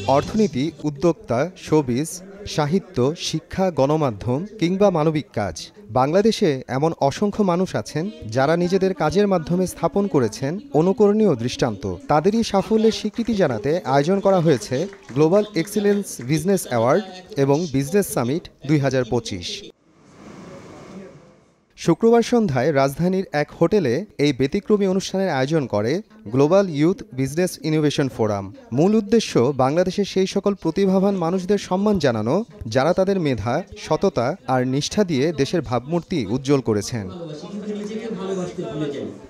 অর্থনীতি, উদ্যোক্তা, শোবিজ, সাহিত্য, শিক্ষা, গণমাধ্যম কিংবা মানবিক কাজ। বাংলাদেশে এমন অসংখ্য মানুষ আছেন যারা নিজেদের কাজের মাধ্যমে স্থাপন করেছেন অনুকরণীয় দৃষ্টান্ত। তাদেরই সাফল্যের স্বীকৃতি জানাতে আয়োজন করা হয়েছে গ্লোবাল এক্সিলেন্স বিজনেস অ্যাওয়ার্ড এবং বিজনেস সামিট 2025। শুক্রবার সন্ধ্যায় রাজধানীর এক হোটেলে এই ব্যতিক্রমী অনুষ্ঠানের আয়োজন করে global youth business innovation forum. মূল উদ্দেশ্য বাংলাদেশের সেই সকল প্রতিভাবান মানুষদের সম্মান জানানো যারা তাদের মেধা, সততা আর নিষ্ঠা দিয়ে দেশের ভাবমূর্তি উজ্জ্বল করেছেন।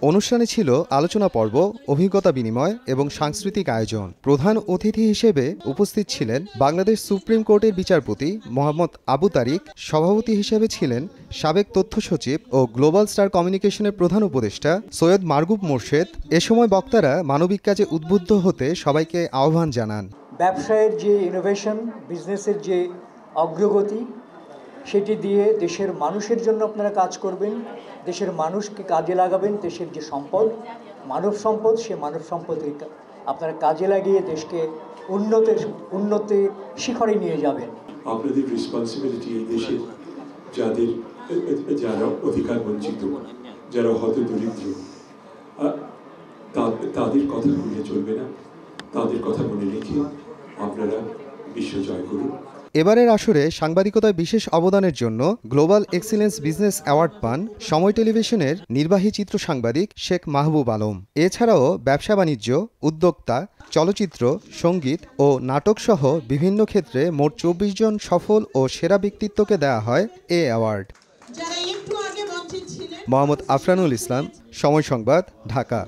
অনুষ্ঠানে ছিল আলোচনা পর্ব, অভিজ্ঞতা বিনিময় এবং সাংস্কৃতিক আয়োজন। প্রধান অতিথি হিসেবে উপস্থিত ছিলেন বাংলাদেশ সুপ্রিম কোর্টের বিচারপতি মোহাম্মদ আবু তারিক। সভাপতি হিসেবে ছিলেন সাবেক তথ্য সচিব ও গ্লোবাল স্টার কমিউনিকেশনের প্রধান উপদেষ্টা সৈয়দ মারগুব মোর্শেদ। এ সময় বক্তারা মানবিক কাজে উদ্বুদ্ধ হতে সবাইকে আহ্বান জানান। ব্যবসায়ের যে ইনোভেশন, বিজনেসের যে অগ্রগতি, সেটি দিয়ে দেশের মানুষের জন্য আপনারা কাজ করবেন, দেশের মানুষকে কাজে লাগাবেন। দেশের যে সম্পদ, মানব সম্পদ, সে মানব সম্পদকে আপনারা কাজে লাগিয়ে দেশকে উন্নতির শিখরে নিয়ে যাবেন। আপনাদের রেসপন্সিবিলিটি এই দেশের যারা অধিকার বঞ্চিত, যারা হতদরিদ্র, তাদের কথা ভুলে চলবে না। তাদের কথা মনে রেখে আপনারা বিশ্ব জয় করুন। এবারের আসরে সাংবাদিকতায় বিশেষ অবদানের জন্য গ্লোবাল এক্সিলেন্স বিজনেস অ্যাওয়ার্ড পান সময় টেলিভিশনের নির্বাহী চিত্র সাংবাদিক শেখ মাহবুব আলম। এছাড়াও ব্যবসা বাণিজ্য, উদ্যোক্তা, চলচ্চিত্র, সঙ্গীত ও নাটক সহ বিভিন্ন ক্ষেত্রে মোট 24 জন সফল ও সেরা ব্যক্তিত্বকে দেওয়া হয় এ অ্যাওয়ার্ড। মোহাম্মদ আফরানুল ইসলাম, সময় সংবাদ, ঢাকা।